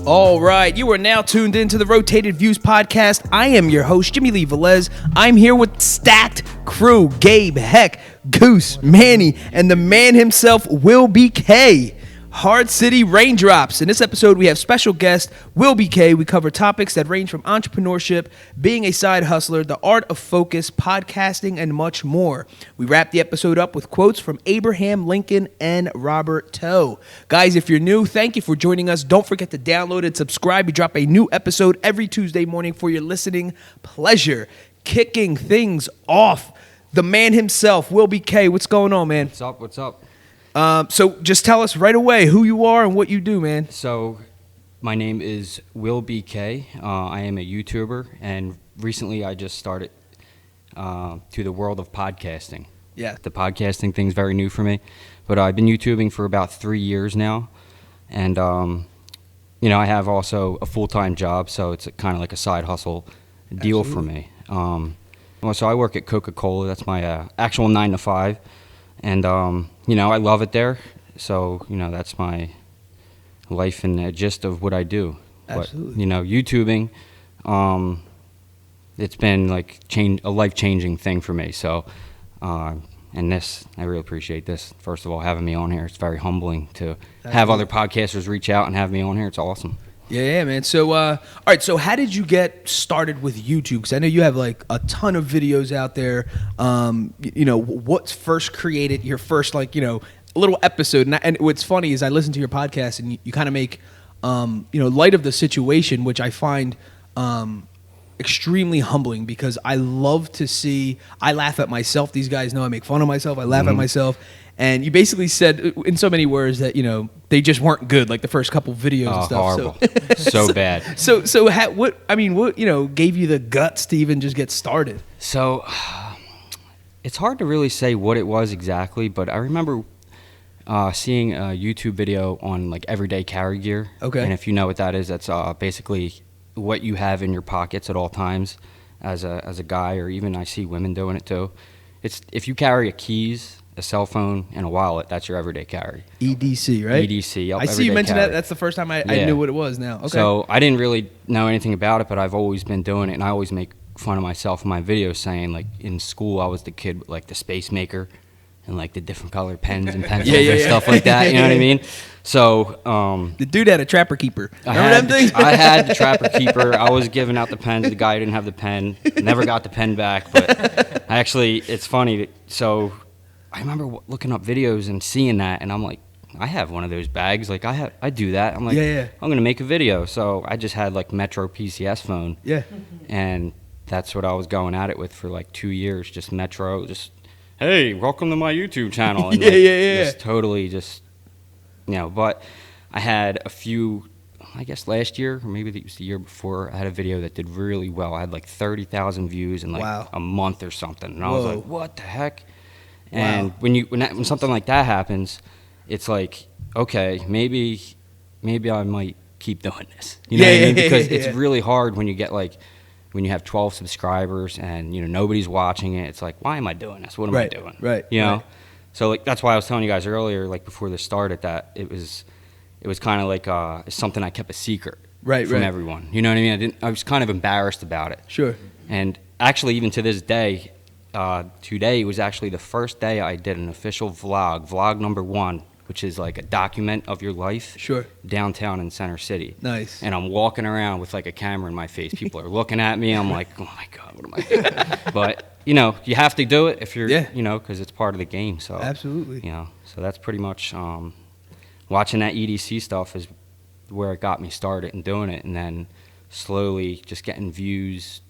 All right, you are now tuned into the Rotated Views podcast. I am your host, Jimmylee Velez. I'm here with stacked crew, Gabe, Heck, Goose, Manny, and the man himself, Wyll BK. HardCity RainDrops. In this episode, we have special guest, Wyll BK. We cover topics that range from entrepreneurship, being a side hustler, the art of focus, podcasting, and much more. We wrap the episode up with quotes from Abraham Lincoln and Robert Tew. Guys, if you're new, thank you for joining us. Don't forget to download and subscribe. We drop a new episode every Tuesday morning for your listening pleasure. Kicking things off, the man himself, Wyll BK. What's going on, man? What's up? So just tell us right away who you are and what you do, man. So my name is Wyll BK. I am a YouTuber, and recently I just started to the world of podcasting. Yeah. The podcasting thing's very new for me, but I've been YouTubing for about 3 years now, and I have also a full-time job, so it's kind of like a side hustle deal for me. So I work at Coca-Cola. That's my actual 9 to 5. And, I love it there. So, that's my life and the gist of what I do. Absolutely. But, YouTubing, it's been like a life-changing thing for me. So, and this, I really appreciate this, first of all, having me on here. It's very humbling to have other podcasters reach out and have me on here. It's awesome. Yeah, man. So, all right. So, how did you get started with YouTube? Because I know you have like a ton of videos out there. What's first created your first little episode? And what's funny is I listen to your podcast and you kind of make light of the situation, which I find extremely humbling because I love to see. I laugh at myself. These guys know I make fun of myself. I laugh at myself. And you basically said in so many words that, they just weren't good, like the first couple videos and stuff. Horrible. So bad. So what gave you the guts to even just get started? So it's hard to really say what it was exactly, but I remember seeing a YouTube video on like everyday carry gear. Okay. And if you know what that is, that's basically what you have in your pockets at all times as a guy, or even I see women doing it too. It's if you carry a keys, a cell phone, and a wallet, that's your everyday carry. EDC, right? EDC, yep. I see you mentioned that. That's the first time I knew what it was now. Okay. So I didn't really know anything about it, but I've always been doing it, and I always make fun of myself in my videos saying, like, in school I was the kid with, like, the space maker and, like, the different colored pens and pencils and stuff like that, you know what I mean? So the dude had a trapper keeper. Remember them things? I had the trapper keeper. I was giving out the pens. The guy didn't have the pen. Never got the pen back, but it's funny. So I remember looking up videos and seeing that, and I'm like, I have one of those bags. Like I do that. I'm like, I'm gonna make a video. So I just had like Metro PCS phone. Yeah. And that's what I was going at it with for like 2 years. Just Metro. Just hey, welcome to my YouTube channel. And Just totally just But I had a few. I guess last year, or maybe it was the year before, I had a video that did really well. I had like 30,000 views in like a month or something, and I was like, what the heck? And when something like that happens, it's like, okay, maybe I might keep doing this. You know what I mean? Because it's really hard when you get when you have 12 subscribers and nobody's watching it. It's like, why am I doing this? What am I doing? Right. You know? So that's why I was telling you guys earlier, like before this started, that it was kind of like something I kept a secret from everyone. You know what I mean? I was kind of embarrassed about it. Sure. And actually, even to this day. Today was actually the first day I did an official vlog number 1, which is like a document of your life. Sure. Downtown in Center City. Nice. And I'm walking around with like a camera in my face. People are looking at me. I'm like, oh my God, what am I doing? But, you have to do it if you're, because it's part of the game. So absolutely. So that's pretty much watching that EDC stuff is where it got me started and doing it. And then slowly just getting views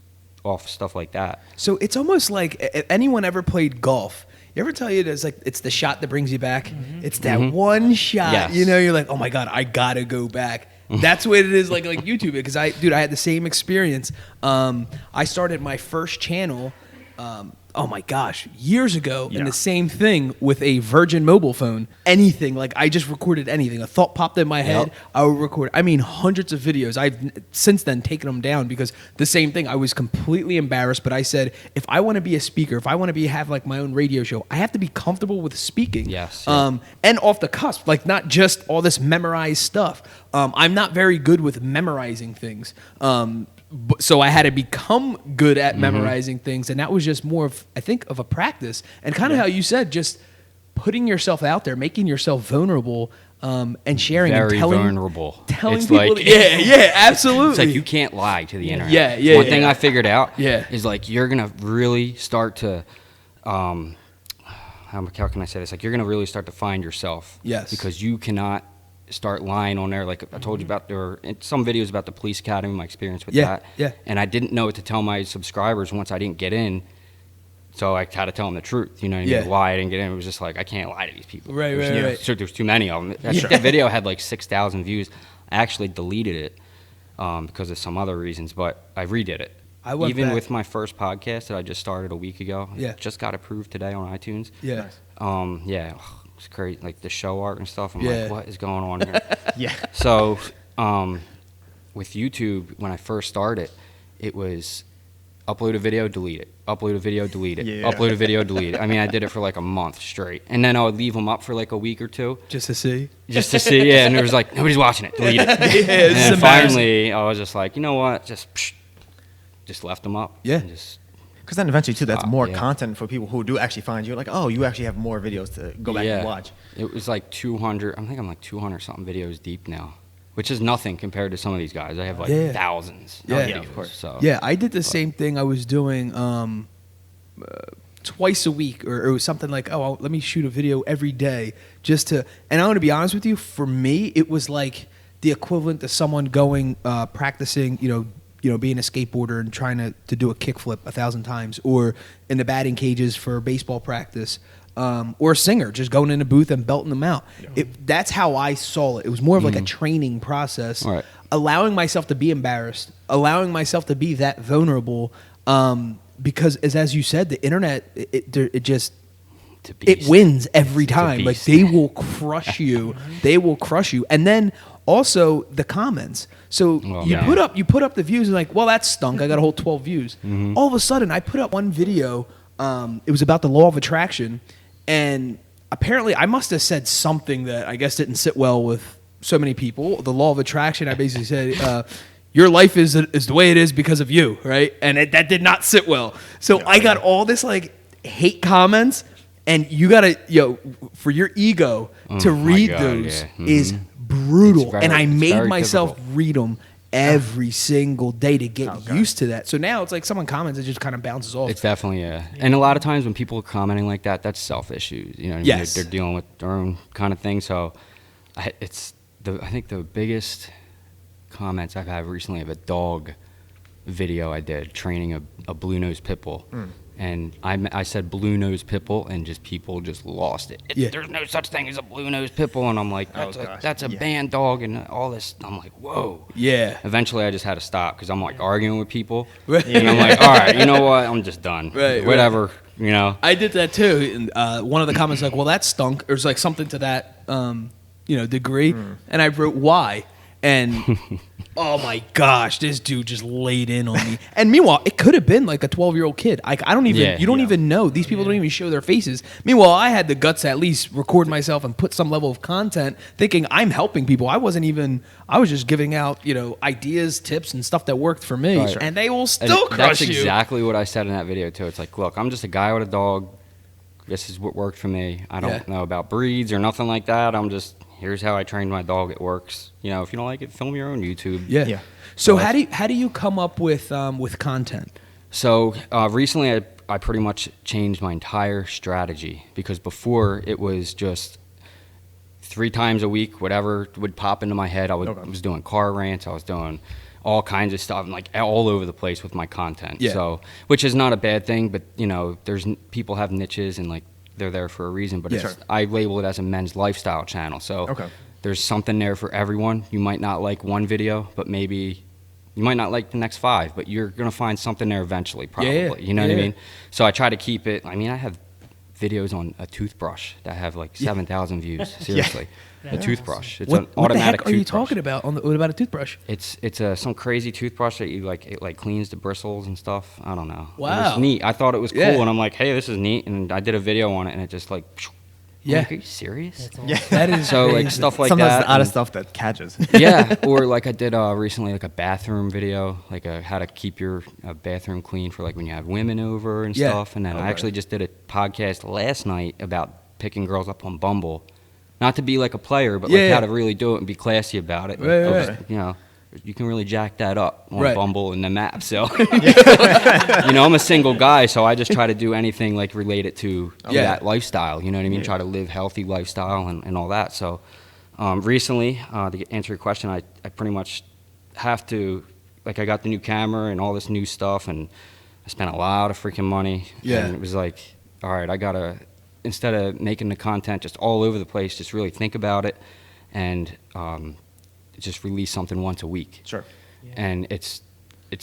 off stuff like that. So it's almost like if anyone ever played golf, you ever tell you it's the shot that brings you back? Mm-hmm. It's that one shot. Yes. You're like, oh my God, I gotta go back. That's what it is like YouTube, because I had the same experience. I started my first channel oh my gosh, years ago, and the same thing with a Virgin mobile phone. Anything, like I just recorded anything. A thought popped in my head, I would record. I mean, hundreds of videos. I've since then taken them down because the same thing. I was completely embarrassed, but I said, if I want to be a speaker, if I want to have like my own radio show, I have to be comfortable with speaking. Yes. And off the cusp, like not just all this memorized stuff. I'm not very good with memorizing things. So I had to become good at memorizing things, and that was just more of, I think, of a practice. And kind of how you said, just putting yourself out there, making yourself vulnerable, and sharing. Very and telling, vulnerable. Telling it's people, like, yeah, absolutely. It's like you can't lie to the internet. Yeah. One thing I figured out Yeah. is like you're gonna really start to, how can I say this? Like you're gonna really start to find yourself. Yes. Because you cannot start lying on there. Like I told you about, there were some videos about the police academy, my experience with that. Yeah. And I didn't know what to tell my subscribers once I didn't get in. So I had to tell them the truth, you know what I mean? Why I didn't get in. It was just like, I can't lie to these people. Right. So there's too many of them. I think that video had like 6,000 views. I actually deleted it because of some other reasons, but I redid it. Even back. with my first podcast that I just started a week ago. Yeah. Just got approved today on iTunes. Yeah. Nice. It's great. Like the show art and stuff. I'm like, what is going on here? Yeah. So with YouTube, when I first started, it was upload a video, delete it. Upload a video, delete it. Yeah. Upload a video, delete it. I mean, I did it for like a month straight. And then I would leave them up for like a week or two. Just to see? Just to see, And it was like, nobody's watching it. Delete it. And then finally, I was just like, you know what? Just left them up. Yeah. Because then eventually, too, that's more content for people who do actually find you. Like, oh, you actually have more videos to go back and watch. It was like 200. I think I'm like 200 something videos deep now, which is nothing compared to some of these guys. I have like thousands. Yeah, videos, of course. So. Yeah, I did the same thing. I was doing twice a week, or it was something like, let me shoot a video every day just to. And I'm going to be honest with you. For me, it was like the equivalent to someone going practicing, being a skateboarder and trying to do a kickflip 1,000 times, or in the batting cages for baseball practice, or a singer just going in a booth and belting them out. That's how I saw it. It was more of like a training process, allowing myself to be embarrassed, allowing myself to be that vulnerable, because as you said, the internet, it just... It wins every time. Like they will crush you. They will crush you. And then also the comments. So you put up the views and like, well, that stunk. I got a whole 12 views. All of a sudden, I put up one video. It was about the law of attraction, and apparently, I must have said something that I guess didn't sit well with so many people. The law of attraction. I basically said. Your life is the way it is because of you, right? And that did not sit well. So I got all this like hate comments. And you gotta, for your ego to read those is brutal. And I made myself read them every single day to get used to that. So now it's like someone comments, it just kind of bounces off. It's definitely, And a lot of times when people are commenting like that, that's self-issues. You know what I mean? Yes. They're dealing with their own kind of thing. So I think the biggest comments I've had recently of a dog video I did, training a blue-nosed pit bull. And I said blue-nosed pit bull, and just people just lost it. There's no such thing as a blue-nosed pit bull. And I'm like, that's a banned dog and all this. I'm like, whoa. Yeah. Eventually, I just had to stop because I'm like arguing with people. And I'm like, all right, you know what? I'm just done. Whatever, I did that too. And one of the comments like, well, that stunk. Or it's like something to that, degree. And I wrote, why? And oh my gosh, this dude just laid in on me. And meanwhile, it could have been like a 12-year-old kid. I don't even, you don't even know. These people don't even show their faces. Meanwhile, I had the guts to at least record myself and put some level of content thinking I'm helping people. I was just giving out, ideas, tips, and stuff that worked for me. Right. And they will still crush you. That's exactly what I said in that video too. It's like, look, I'm just a guy with a dog. This is what worked for me. I don't know about breeds or nothing like that. Here's how I trained my dog. It works. If you don't like it, film your own YouTube. Yeah. So how do you come up with content? So recently, I pretty much changed my entire strategy, because before it was just 3 times a week, whatever would pop into my head. I was doing car rants. I was doing all kinds of stuff, like all over the place with my content. Yeah. So, which is not a bad thing, but there's people have niches and like. They're there for a reason, but I label it as a men's lifestyle channel. So there's something there for everyone. You might not like one video, but maybe, You might not like the next 5, but you're going to find something there eventually, probably. Yeah. You know what I Yeah. mean? So I try to keep it. I mean, I have videos on a toothbrush that have like 7,000 views. Seriously. A toothbrush. It's an What the automatic heck are you toothbrush. talking about? What about a toothbrush? It's some crazy toothbrush that you like. It like cleans the bristles and stuff. I don't know. It Wow. was neat. I thought it was cool, Yeah. and I'm like, hey, this is neat. And I did a video on it, and it just like, Yeah. like, are you serious? Yeah. That is So crazy. like stuff like Sometimes that. the oddest and- stuff that catches. Yeah, or like I did recently like a bathroom video, like how to keep your bathroom clean for like when you have women over and Yeah. stuff. And then I Okay. actually just did a podcast last night about picking girls up on Bumble. Not to be like a player, but like Yeah. how to really do it and be classy about it. Right, Like, right. you know, you can really jack that up on Right. Bumble and the map. So, you know, I'm a single guy, so I just try to do anything like related to Yeah. that lifestyle. You know what I mean? Try to live healthy lifestyle and all that. So, recently, to answer your question, I pretty much have to, like, I got the new camera and all this new stuff, and I spent a lot of freaking money. Yeah. And it was like, all right, I gotta, instead of making the content just all over the place, just really think about it and just release something once a week. Sure. And it's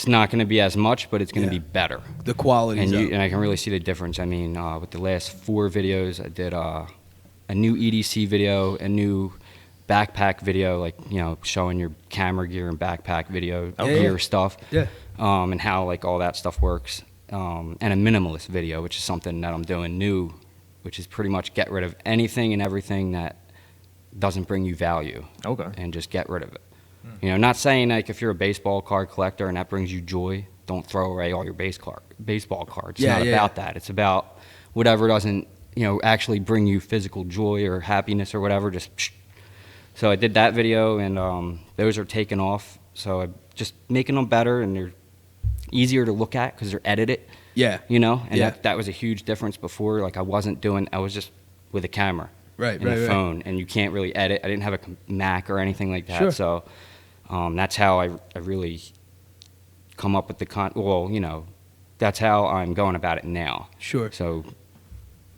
not going to be as much, but it's going to Yeah. be better. The quality. And I can really see the difference. I mean, with the last 4 videos, I did a new EDC video, a new backpack video, like, you know, showing your camera gear and backpack video gear stuff. Yeah. And how like all that stuff works. And a minimalist video, which is something that I'm doing new, which is pretty much get rid of anything and everything that doesn't bring you value. Okay. And just get rid of it. You know, not saying like if you're a baseball card collector and that brings you joy, don't throw away all your baseball cards. It's not about that. It's about whatever doesn't, you know, actually bring you physical joy or happiness or whatever. Just psh. So I did that video, and those are taken off. So I'm just making them better, and they're easier to look at because they're edited. Yeah. You know, and Yeah. that was a huge difference before. Like I was just with a camera. Right, and right, a right. phone, and you can't really edit. I didn't have a Mac or anything like that. Sure. So that's how I really come up with the well, you know, that's how I'm going about it now. Sure. So,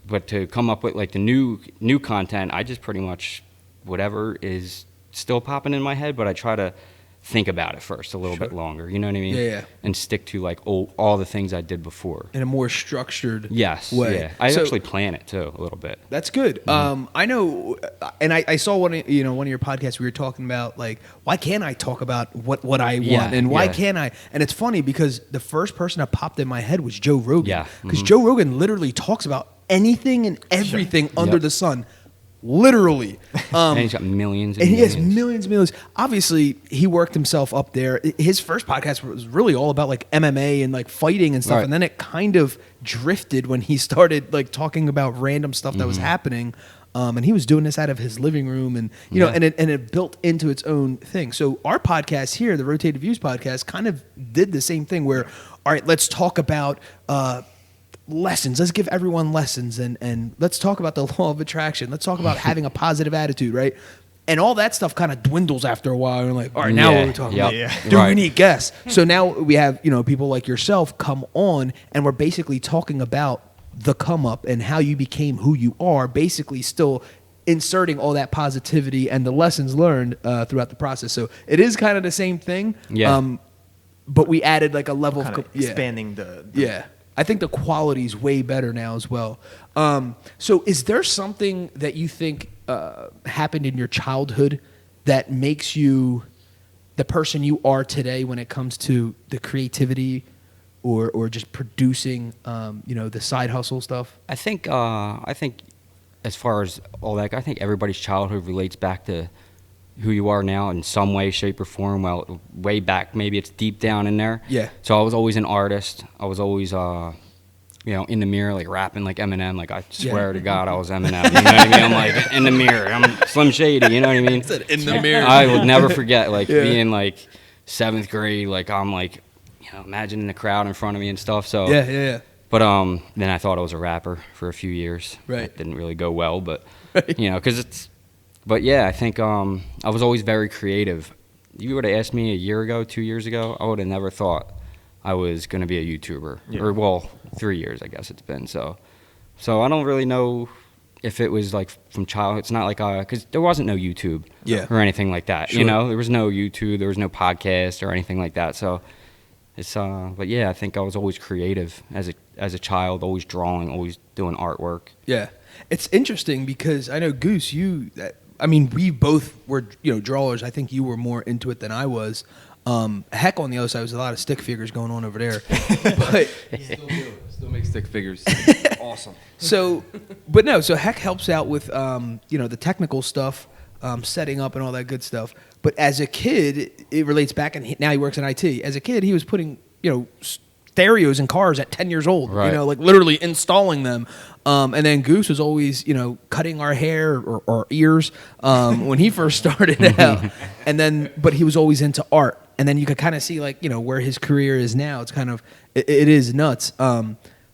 but to come up with like the new content, I just pretty much whatever is still popping in my head, but I try to think about it first a little bit longer. You know what I mean? Yeah, yeah. And stick to like all the things I did before. In a more structured Yes. way. Yeah. I So- actually plan it too a little bit. That's good. I know, and I saw one of your podcasts. We were talking about like, why can't I talk about what I want, Yeah, and why yeah. can't I? And it's funny because the first person that popped in my head was Joe Rogan. Yeah, because Joe Rogan literally talks about anything and everything under Yep. the sun, literally. And he's got millions And he has millions. millions and millions. Obviously, he worked himself up there. His first podcast was really all about like MMA and like fighting and stuff. Right. And then it kind of drifted when he started like talking about random stuff that was happening. And he was doing this out of his living room, and you know, and it built into its own thing. So our podcast here, the Rotated Views podcast, kind of did the same thing. Where, all right, let's talk about lessons. Let's give everyone lessons, and let's talk about the law of attraction. Let's talk about having a positive attitude, right? And all that stuff kind of dwindles after a while. And we're like, all right, now what are we talking about? Yeah. Do we Right. need guests? So now we have, you know, people like yourself come on, and we're basically talking about the come up and how you became who you are, basically still inserting all that positivity and the lessons learned throughout the process. So it is kind of the same thing. Yeah. But we added like a level Kind of of expanding the yeah. I think the quality's way better now as well. So is there something that you think happened in your childhood that makes you the person you are today when it comes to the creativity or just producing, you know, the side hustle stuff? I think as far as all that, I think everybody's childhood relates back to who you are now in some way, shape, or form. Well, way back, maybe it's deep down in there. Yeah. So I was always an artist. I was always, you know, in the mirror, like rapping like Eminem. Like I swear to God, I was Eminem. You know what I mean? I'm like in the mirror. I'm Slim Shady. You know what I mean? In the mirror. I will never forget like Yeah. being like 7th grade. Like I'm like, you know, imagining the crowd in front of me and stuff. So Yeah. But then I thought I was a rapper for a few years. Right. That didn't really go well, but Right. you know, because it's. But yeah, I think I was always very creative. You would have asked me a year ago, 2 years ago, I would have never thought I was going to be a YouTuber. Yeah. Or well, 3 years I guess it's been. So I don't really know if it was like from childhood, it's not like because there wasn't no YouTube or anything like that. Sure. You know, there was no YouTube, there was no podcast or anything like that. So it's but yeah, I think I was always creative as a child, always drawing, always doing artwork. Yeah, it's interesting because I know Goose, we both were drawers. I think you were more into it than I was. Heck, on the other side, was a lot of stick figures going on over there. But still make stick figures. Awesome. So Heck helps out with the technical stuff, setting up and all that good stuff. But as a kid, it relates back, and now he works in IT. As a kid, he was putting stereos in cars at 10 years old. Right. Like literally installing them. And then Goose was always cutting our hair or ears when he first started out. And then, but he was always into art. And then you could kind of see where his career is now. It's kind of it is nuts.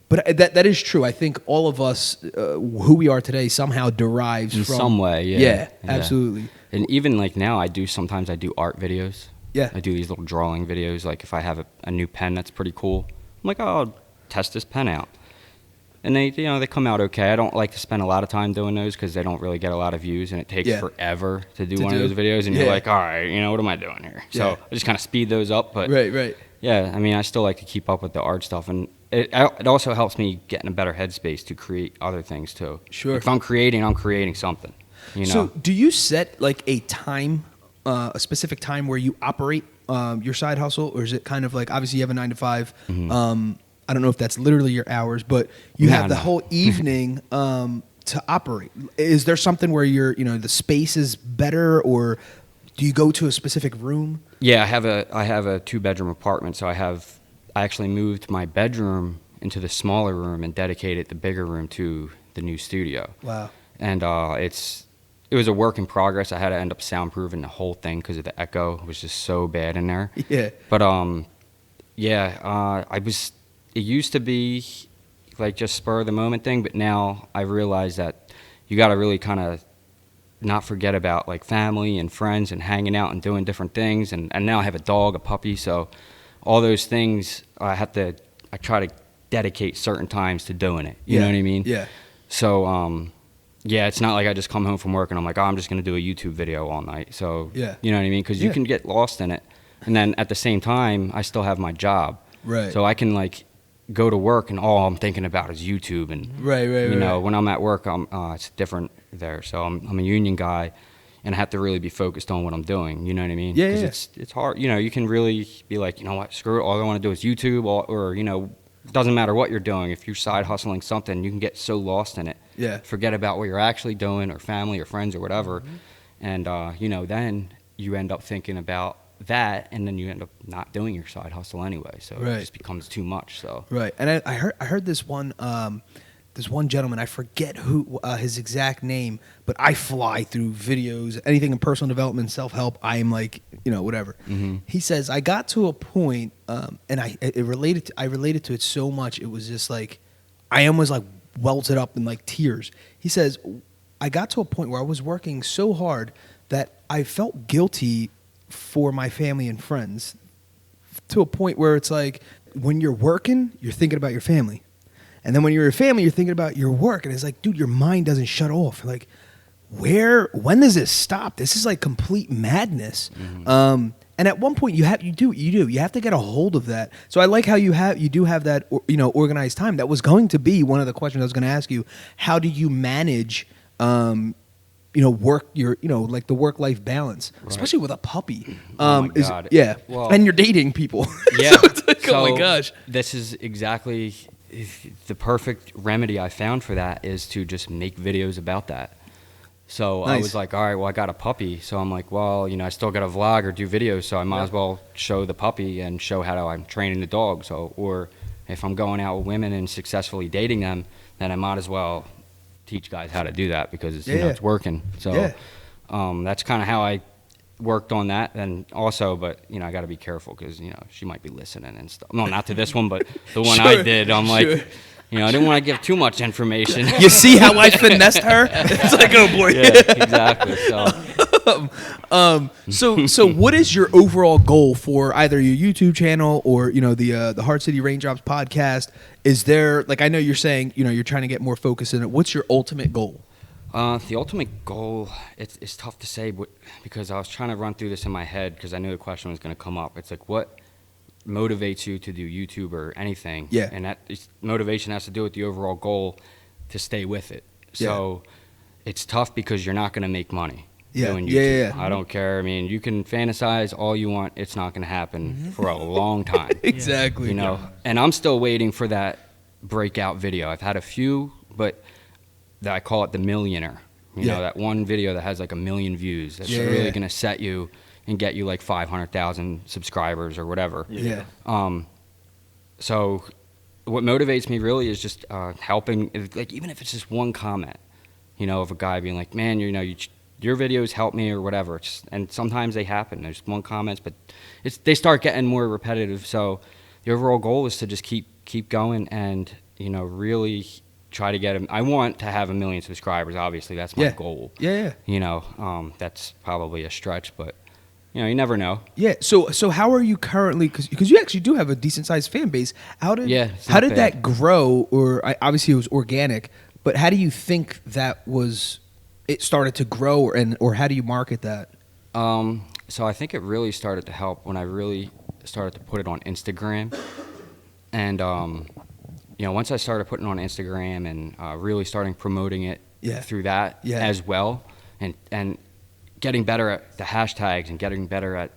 But that is true. I think all of us who we are today somehow derives in from some way. Yeah, absolutely. And even like now, sometimes I do art videos. Yeah, I do these little drawing videos. Like if I have a new pen that's pretty cool, I'm like, oh, I'll test this pen out. And they come out okay. I don't like to spend a lot of time doing those because they don't really get a lot of views, and it takes forever to do one of those videos. And you're like, all right, what am I doing here? So I just kind of speed those up. But right. Yeah, I mean, I still like to keep up with the art stuff, and it also helps me get in a better headspace to create other things too. Sure. Like if I'm creating something. So do you set like a time, a specific time where you operate your side hustle, or is it kind of like, obviously you have a 9 to 5? Mm-hmm. I don't know if that's literally your hours, but you have the whole evening to operate. Is there something where the space is better, or do you go to a specific room? Yeah, I have a 2-bedroom apartment, so I actually moved my bedroom into the smaller room and dedicated the bigger room to the new studio. Wow. And it was a work in progress. I had to end up soundproofing the whole thing because of the echo. It was just so bad in there. Yeah. But it used to be like just spur of the moment thing, but now I realize that you got to really kind of not forget about like family and friends and hanging out and doing different things. And now I have a dog, a puppy, so all those things I try to dedicate certain times to doing it. You know what I mean? Yeah. So it's not like I just come home from work and I'm like, oh, I'm just going to do a YouTube video all night. So you know what I mean? Because you can get lost in it. And then at the same time, I still have my job. Right. So I can like go to work and all I'm thinking about is YouTube. And right. when I'm at work, it's different there. So I'm a union guy, and I have to really be focused on what I'm doing. You know what I mean? Yeah. Because it's hard. You can really be like, you know what, screw it. All I want to do is YouTube, or it doesn't matter what you're doing. If you're side hustling something, you can get so lost in it. Yeah. Forget about what you're actually doing, or family, or friends, or whatever. And then you end up thinking about that, and then you end up not doing your side hustle anyway. So it just becomes too much. So and I heard this one gentleman, I forget who his exact name, but I fly through videos, anything in personal development, self-help. I am like, whatever. He says, I got to a point, and I related to it so much. It was just like, I almost like welted up in like tears. He says, I got to a point where I was working so hard that I felt guilty for my family and friends, to a point where it's like, when you're working, you're thinking about your family. And then when you're a family, you're thinking about your work. And it's like, dude, your mind doesn't shut off. Like, when does this stop? This is like complete madness. And at one point you have to get a hold of that. So I like how you do have that, organized time. That was going to be one of the questions I was going to ask you. How do you manage, work like the work-life balance, especially with a puppy? Oh my God. Yeah. Well, and you're dating people. Yeah. So it's like, oh my gosh. This is exactly the perfect remedy I found for that, is to just make videos about that. So Nice. I was like, all right, well, I got a puppy. So I'm like, well, I still got to vlog or do videos. So I might as well show the puppy and show how I'm training the dog. So, or if I'm going out with women and successfully dating them, then I might as well teach guys how to do that, because it's, it's working. So that's kind of how I worked on that. And also, but I got to be careful, because she might be listening and stuff. No, not to this one, but the one I did. I'm like, I didn't want to give too much information. You see how I finessed her? It's like, oh boy. Yeah, exactly. So what is your overall goal for either your YouTube channel or the HardCity RainDrops podcast? Is there, like, I know you're saying you're trying to get more focus in it. What's your ultimate goal? The ultimate goal, it's tough to say because I was trying to run through this in my head because I knew the question was going to come up. It's like, what motivates you to do YouTube or anything? Yeah. And motivation has to do with the overall goal to stay with it. So it's tough because you're not going to make money doing YouTube. I don't care. I mean, you can fantasize all you want. It's not going to happen for a long time. Exactly. You know, and I'm still waiting for that breakout video. I've had a few, but I call it the millionaire. You know, that one video that has like 1 million views. That's really going to set you and get you like 500,000 subscribers or whatever. So what motivates me really is just helping, like even if it's just one comment, you know, of a guy being like, man, you know, your videos help me or whatever. And sometimes they happen. There's one comment, but they start getting more repetitive. So the overall goal is to just keep going and, you know, really try to get him. I want to have 1 million subscribers. Obviously, that's my goal. You know, that's probably a stretch, but you know, you never know. So how are you currently? Because you actually do have a decent sized fan base. How did that grow? Or obviously it was organic, but how do you think it started to grow, or how do you market that? So I think it really started to help when I really started to put it on Instagram, and you know, once I started putting it on Instagram and really starting promoting it through that as well, and getting better at the hashtags and getting better at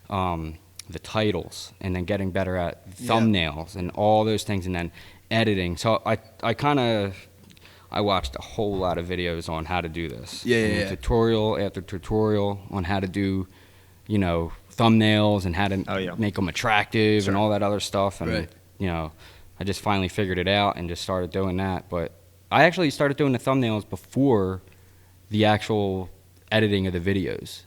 the titles and then getting better at thumbnails and all those things and then editing. So I watched a whole lot of videos on how to do this. Tutorial after tutorial on how to do, you know, thumbnails and how to make them attractive and all that other stuff. And, you know, I just finally figured it out and just started doing that. But I actually started doing the thumbnails before the actual editing of the videos.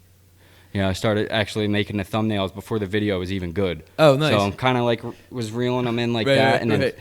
You know, I started actually making the thumbnails before the video was even good. Oh, nice. So I'm kind of like was reeling them in like that, and then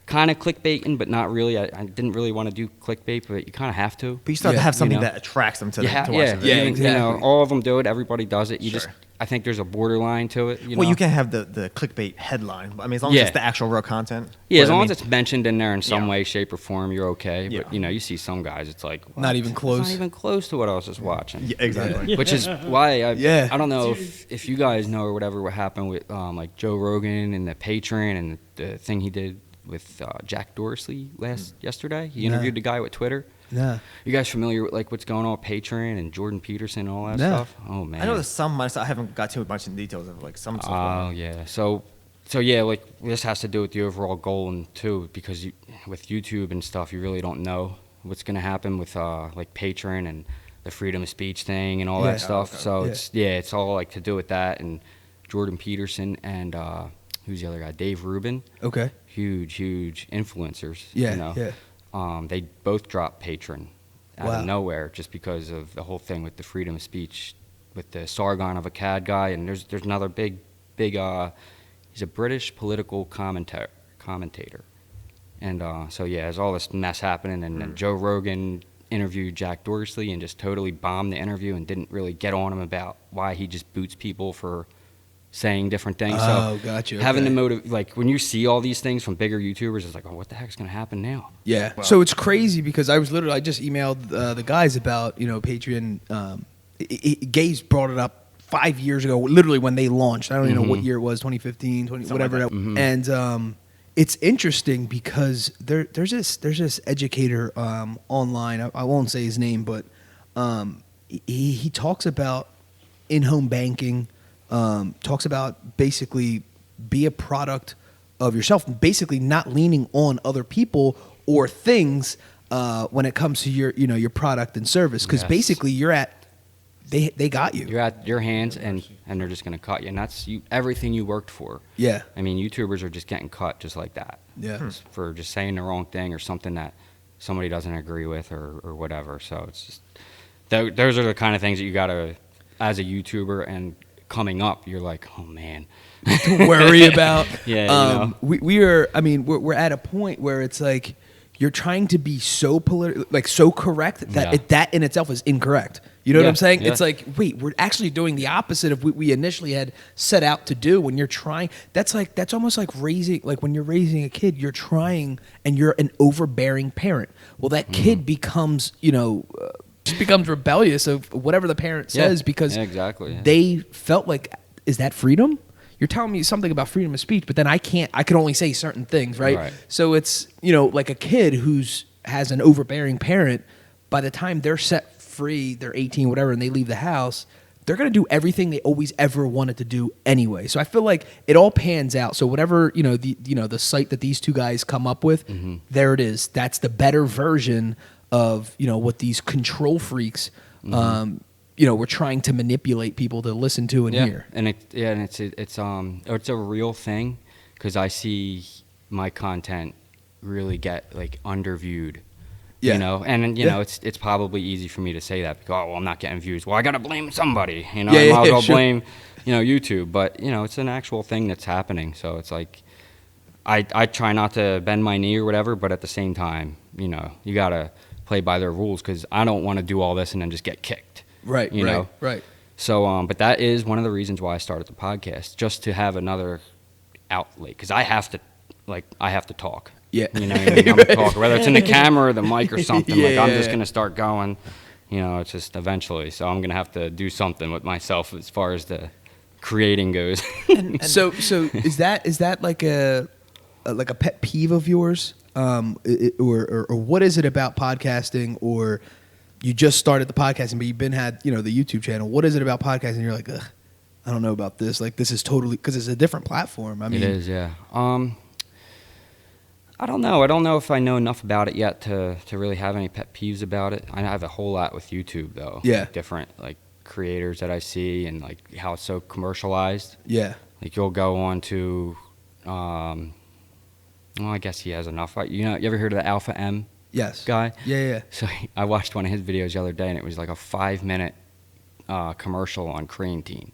kind of clickbaiting, but not really. I didn't really want to do clickbait, but you kind of have to. But you start to have something that attracts them to watch the video. Exactly. You know, all of them do it. Everybody does it. You I think there's a borderline to it. You know? You can have the clickbait headline. I mean, as long as it's the actual real content. Yeah, as long as it's mentioned in there in some way, shape, or form, you're okay. But, you know, you see some guys, it's like... What? Not even close. It's not even close to what I was just watching. Yeah, exactly. Which is why I don't know if you guys know or whatever what happened with like Joe Rogan and the Patreon and the thing he did with Jack Dorsey yesterday. He interviewed the guy with Twitter. Yeah. You guys familiar with like what's going on with Patreon and Jordan Peterson and all that stuff? Oh man. I know there's some. I haven't got too much in details of like some stuff. Oh yeah. So yeah, like this has to do with the overall goal and too because with YouTube and stuff, you really don't know what's gonna happen with like Patreon and the freedom of speech thing and all that stuff. So it's all like to do with that and Jordan Peterson and who's the other guy? Dave Rubin. Okay. Huge influencers. Yeah. You know? They both dropped Patreon out of nowhere just because of the whole thing with the freedom of speech with the Sargon of Akkad guy, and there's another big he's a British political commentator, and so there's all this mess happening, and then Joe Rogan interviewed Jack Dorsey and just totally bombed the interview and didn't really get on him about why he just boots people for saying different things. Oh, gotcha. Having the motive, like when you see all these things from bigger YouTubers, it's like, oh, what the heck's gonna happen now? Yeah. Wow. So it's crazy because I just emailed the guys about Patreon. Gabe's brought it up 5 years ago, literally when they launched. I don't even know what year it was, 2015, whatever. Like and it's interesting because there's this educator online. I won't say his name, but he talks about in-home banking. Talks about basically be a product of yourself, basically not leaning on other people or things when it comes to your product and service, because basically they got you. You're at your hands and they're just going to cut you, and that's everything you worked for. Yeah. I mean, YouTubers are just getting cut just like that. Yeah. Just for just saying the wrong thing or something that somebody doesn't agree with or whatever. So it's just those are the kind of things that you got to, as a YouTuber and coming up, you're like, oh man, to worry about. We're at a point where it's like you're trying to be so so correct that that in itself is incorrect. You know what Yeah, I'm saying? yeah. It's like, wait, we're actually doing the opposite of what we initially had set out to do. When you're trying, that's almost like when you're raising a kid, you're trying and you're an overbearing parent. Well, that kid becomes, just becomes rebellious of whatever the parent says because exactly. Yeah. they felt like, is that freedom? You're telling me something about freedom of speech, but then I can only say certain things, right? So it's, like a kid has an overbearing parent, by the time they're set free, they're 18, whatever, and they leave the house, they're going to do everything they always ever wanted to do anyway. So I feel like it all pans out. So whatever, the site that these two guys come up with, there it is. That's the better version of, what these control freaks, we're trying to manipulate people to listen to and hear. And it's a real thing, because I see my content really get like underviewed. It's probably easy for me to say that because I'm not getting views. Well, I gotta blame somebody. I might as well blame YouTube. But it's an actual thing that's happening. So it's like I try not to bend my knee or whatever, but at the same time, you gotta play by their rules, because I don't want to do all this and then just get kicked. Right. Right. So, but that is one of the reasons why I started the podcast, just to have another outlet, because I have to talk. Yeah. I'm gonna talk, whether it's in the camera or the mic or something. I'm just going to start going, it's just eventually. So I'm going to have to do something with myself as far as the creating goes. So is that like a pet peeve of yours? Or what is it about podcasting, or you just started the podcasting, but you've had the YouTube channel. What is it about podcasting? You're like, ugh, I don't know about this. Like, this is totally, because it's a different platform. I mean, it is, yeah. I don't know. I don't know if I know enough about it yet to really have any pet peeves about it. I have a whole lot with YouTube, though. Yeah. Different, like, creators that I see, and, like, how it's so commercialized. Yeah. Like, you'll go on to, well, I guess he has enough. You ever heard of the Alpha M guy? Yeah. So I watched one of his videos the other day, and it was like a 5-minute commercial on creatine.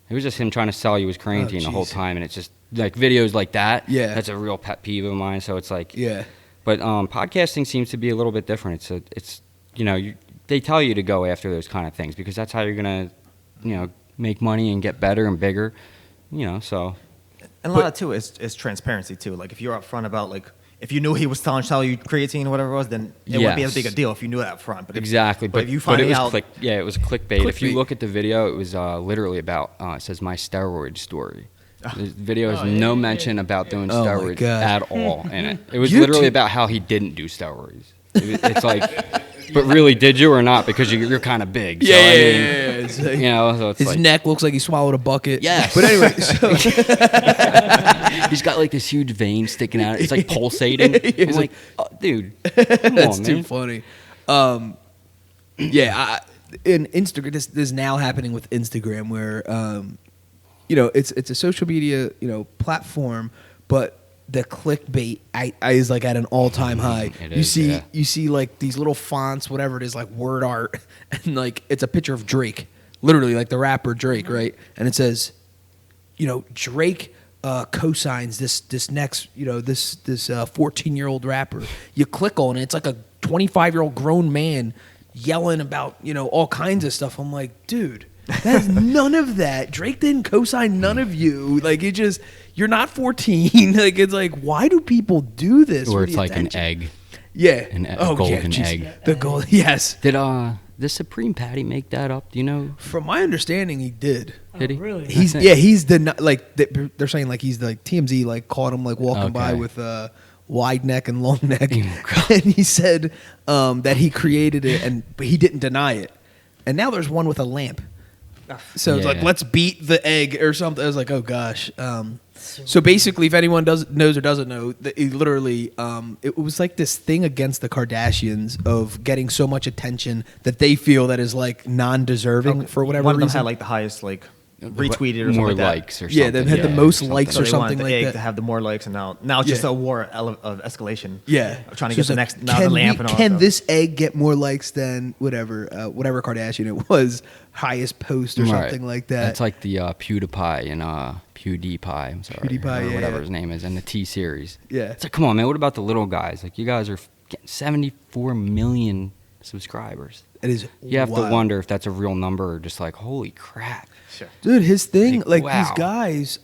It was just him trying to sell you his creatine the whole time, and it's just like videos like that. Yeah, that's a real pet peeve of mine. So it's like, yeah. But podcasting seems to be a little bit different. It's they tell you to go after those kind of things, because that's how you're gonna make money and get better and bigger. So. And a lot of too is transparency too. Like, if you're upfront about, like, if you knew he was telling you creatine or whatever it was, then it wouldn't be as big a deal if you knew that up front. But exactly. But if you find out, it was clickbait. If you look at the video, it was literally about it says my steroid story. The video has no mention about doing steroids at all in it. It was literally about how he didn't do steroids. It's like, but really, did you or not? Because you're kind of big. So, It's like, so it's his neck looks like he swallowed a bucket. Yes. But anyway, so he's got like this huge vein sticking out. It's like pulsating. I'm like, oh, dude, come that's on, too man. funny. In Instagram, this is now happening with Instagram, where it's a social media platform, but the clickbait is like at an all-time high. You see like these little fonts, whatever it is, like word art, and like it's a picture of Drake, literally like the rapper Drake, right? And it says, Drake co-signs this next, this 14-year-old rapper. You click on it, it's like a 25-year-old grown man yelling about all kinds of stuff. I'm like, dude, that's none of that. Drake didn't co-sign none of you. Like, you're not 14. Like, it's like, why do people do this? Or it's like an egg. Yeah. A golden egg. The gold. Yes. Did the Supreme Patty make that up? Do you know? From my understanding, he did. Did he? Really? He's they're saying like he's like TMZ like caught him like walking by with wide neck and long neck, and he said that he created it, but he didn't deny it. And now there's one with a lamp. So it's like, let's beat the egg or something. I was like, oh gosh. So basically, if anyone knows or doesn't know, it literally it was like this thing against the Kardashians of getting so much attention that they feel that is like non-deserving for whatever reason. One of them had like the highest like retweeted or something more like that. likes or something. Yeah, they had the most likes So or they something wanted the like egg that. to have the more likes, and now it's just a war of escalation. Yeah, of trying to So get it's the like, next the lamp and all. Can that this egg get more likes than whatever Kardashian it was, highest post or something like that? That's like the PewDiePie and PewDiePie. I'm sorry, PewDiePie, or whatever his name is, and the T series. Yeah, it's like, come on, man. What about the little guys? Like, you guys are getting 74 million subscribers. It is. You have wild. to wonder if that's a real number or just like, holy crap. Sure. Dude, his thing, Like, like these wow. guys,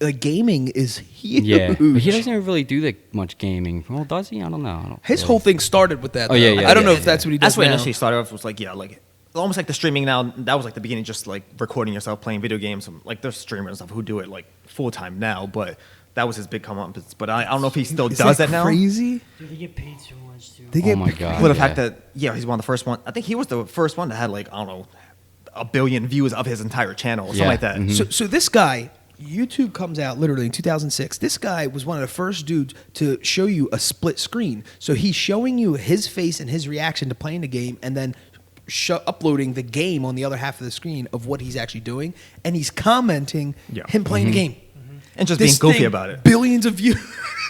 like gaming is huge. Yeah, but he doesn't really do that much gaming. Well, does he? I don't know. I don't His really- whole thing started with that. Oh, yeah, though. yeah, I don't know yeah, if that's what he does That's what now. initially started off, was like, like almost like the streaming now. That was like the beginning, just like recording yourself playing video games. Like there's streamers and stuff who do it like full time now, but that was his big come up. But I don't know if he still Is does that now. Crazy. Dude, they get paid so much too. They Oh get my god. But the yeah. fact that he's one of the first one. I think he was the first one that had like, I don't know, 1 billion views of his entire channel or something Yeah. like that. Mhm. So this guy, YouTube comes out literally in 2006. This guy was one of the first dudes to show you a split screen. So he's showing you his face and his reaction to playing the game, and then uploading the game on the other half of the screen of what he's actually doing, and he's commenting Yeah. him playing the game. And just This being goofy thing, about it. Billions of views.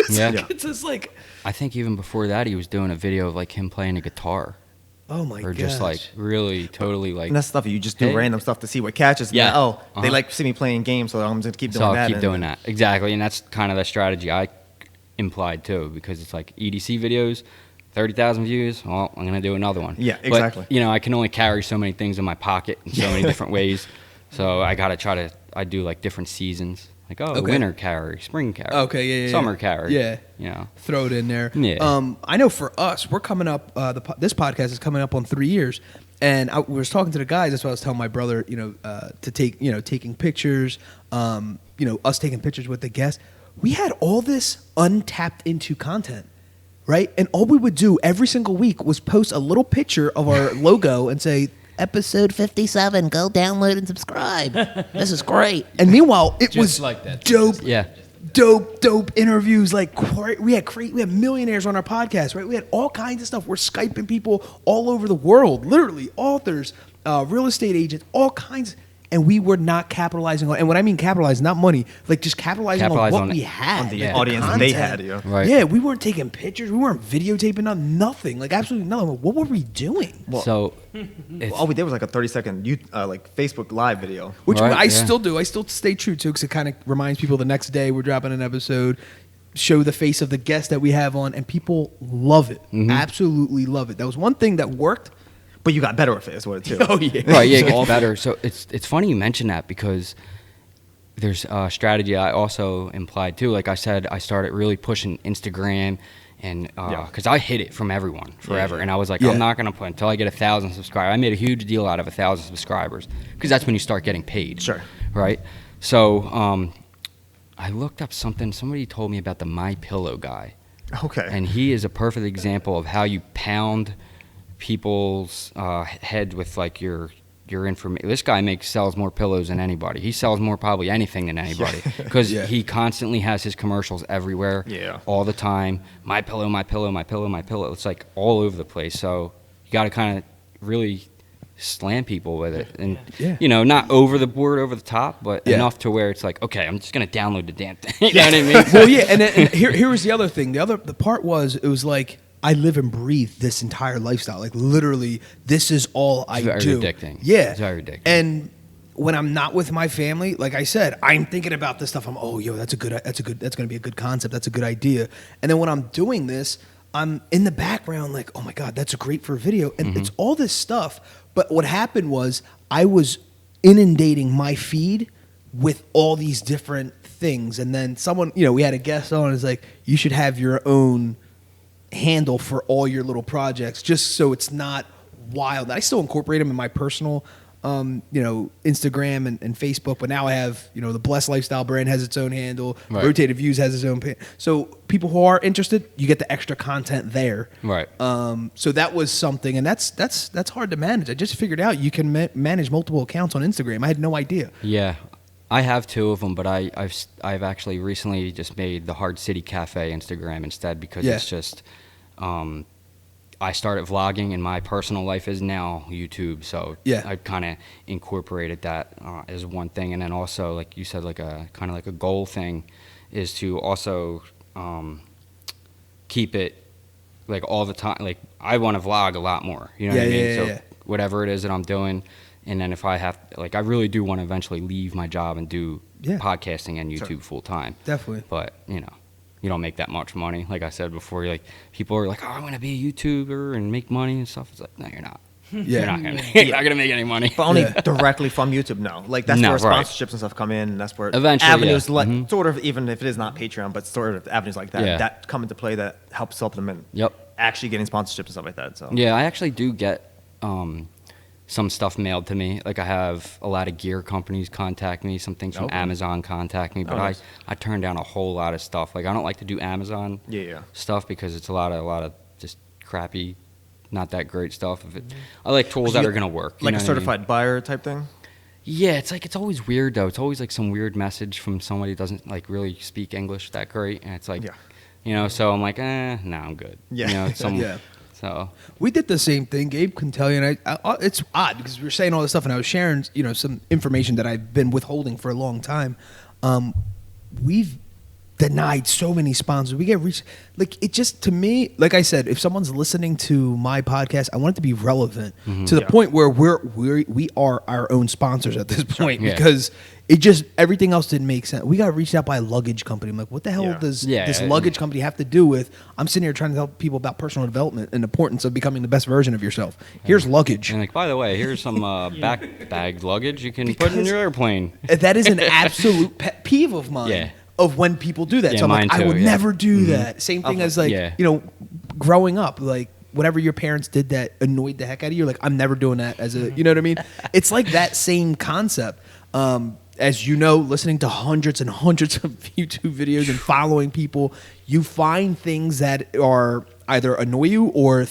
Yeah. Yeah. It's just like, I think even before that, he was doing a video of like him playing a guitar, oh my god. or just like really totally like. And that's stuff you just do Hey. random stuff to see what catches. Yeah. And then, they Uh-huh. like to see me playing games, so I'm just keep doing So I'll that. keep and- doing that. Exactly. And that's kind of the strategy I implied too, because it's like EDC videos, 30,000 views. Well, I'm going to do another one. Yeah, exactly. But, I can only carry so many things in my pocket in so many different ways. So I got to try to, I do like different seasons. Like, Okay. winter carry, spring carry. Okay, yeah. Summer carry. Yeah. You know. Throw it in there. Yeah. I know for us, we're coming up. This podcast is coming up on 3 years, and I was talking to the guys. That's what I was telling my brother. To take taking pictures. Us taking pictures with the guests. We had all this untapped into content, right? And all we would do every single week was post a little picture of our logo and say, "Episode 57. Go download and subscribe. This is great." And meanwhile, it Just was like that. dope. Yeah. Dope interviews. Like we had millionaires on our podcast, right? We had all kinds of stuff. We're Skyping people all over the world, literally authors, real estate agents, all kinds. And we were not capitalizing on. And when I mean capitalizing, not money, like just capitalizing Capitalize on on what it. we had, On the like audience that they content. had, yeah. Right. Yeah, we weren't taking pictures. We weren't videotaping nothing. Like absolutely nothing. What were we doing? So, All we did was like a 30-second like Facebook Live video. Which Right, I yeah. still do. I still stay true to because it kind of reminds people the next day we're dropping an episode, show the face of the guest that we have on, and people love it. Mm-hmm. Absolutely love it. That was one thing that worked. But you got better with it, is what it too. Oh yeah, right, yeah, it gets better. So it's funny you mention that because there's a strategy I also implied too. Like I said, I started really pushing Instagram, and because I hid it from everyone forever, and I was like, Yeah. I'm not gonna put until I get 1,000 subscribers. I made a huge deal out of 1,000 subscribers because that's when you start getting paid. Sure. Right. So I looked up something. Somebody told me about the My Pillow guy. Okay. And he is a perfect example of how you pound people's head with like your information. This guy sells more pillows than anybody. He sells more probably anything than anybody because Yeah. he constantly has his commercials everywhere, Yeah. all the time. My pillow, my pillow, my pillow, my pillow. It's like all over the place. So you got to kind of really slam people with it, and Yeah. not over the board, over the top, but Yeah. enough to where it's like, okay, I'm just gonna download the damn thing. You know what I mean? Well, yeah, and here was the other thing. The part was it was like I live and breathe this entire lifestyle. Like literally, this is all I very do. addicting. Yeah, It's very addicting. And when I'm not with my family, like I said, I'm thinking about this stuff. That's gonna be a good concept. That's a good idea. And then when I'm doing this, I'm in the background like, oh my god, that's great for a video, and it's all this stuff. But what happened was I was inundating my feed with all these different things, and then someone, we had a guest on, is like, you should have your own handle for all your little projects, just so it's not wild. I still incorporate them in my personal, Instagram and Facebook, but now I have, the Blessed Lifestyle brand has its own handle, Right. Rotated Views has its own. So people who are interested, you get the extra content there. Right. So that was something, and that's hard to manage. I just figured out you can manage multiple accounts on Instagram. I had no idea. Yeah, I have 2 of them, but I've actually recently just made the HardCity Cafe Instagram instead because Yeah. it's just I started vlogging and my personal life is now YouTube, so Yeah. I kind of incorporated that as one thing, and then also like you said, like a kind of like a goal thing is to also keep it like all the time. Like I want to vlog a lot more, you know what I mean? So whatever it is that I'm doing. And then if I have, like, I really do want to eventually leave my job and do Yeah. podcasting and YouTube full time. Definitely. But, you don't make that much money. Like I said before, like people are like, oh, I'm gonna be a YouTuber and make money and stuff. It's like, no, you're not. You're not gonna make any money. But only directly from YouTube, no. Like that's No, where right. sponsorships and stuff come in, and that's where Eventually, avenues yeah. like sort of, even if it is not Patreon, but sort of avenues like that Yeah. that come into play that help supplement Yep. actually getting sponsorships and stuff like that. So Yeah, I actually do get some stuff mailed to me. Like I have a lot of gear companies contact me, some things from Okay. Amazon contact me, but nice. I turn down a whole lot of stuff. Like I don't like to do Amazon Yeah. stuff because it's a lot of just crappy, not that great stuff. I like tools that are gonna work. You like know a what I mean? certified buyer type thing. Yeah, it's like it's always weird though. It's always like some weird message from somebody who doesn't like really speak English that great, and it's like, Yeah. you know. So I'm like, no, I'm good. Yeah. You know, it's some, Yeah. So We did the same thing. Gabe can tell you, and it's odd because we were saying all this stuff, and I was sharing, some information that I've been withholding for a long time. We've denied so many sponsors. We get reached, like, it just, to me, like I said, if someone's listening to my podcast, I want it to be relevant to the point where we are our own sponsors at this point, Yeah. because it just, everything else didn't make sense. We got reached out by a luggage company. I'm like, what the hell Yeah. does Yeah, this yeah. luggage company have to do with? I'm sitting here trying to tell people about personal development and the importance of becoming the best version of yourself. Here's luggage. and like, by the way, here's some bag luggage you can put in your airplane. That is an absolute pet peeve of mine. Yeah. Of when people do that. Yeah, So I'm like, mine I too, would yeah. never do that. Same thing as like, Yeah. growing up, like whatever your parents did that annoyed the heck out of you, you're like, I'm never doing that as a, you know what I mean? It's like that same concept. As you know, listening to hundreds and hundreds of YouTube videos and following people, you find things that are either annoy you or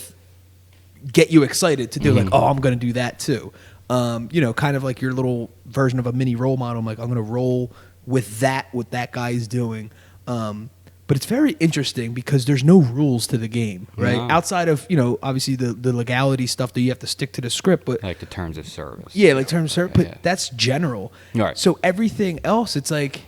get you excited to do, like, oh, I'm going to do that too. Kind of like your little version of a mini role model. I'm like, I'm going to roll with what that guy is doing. But it's very interesting because there's no rules to the game, right? No. Outside of, obviously the legality stuff that you have to stick to the script, but Like the terms of service. yeah, like terms of service, but Yeah. that's general. Right. So everything else, it's like,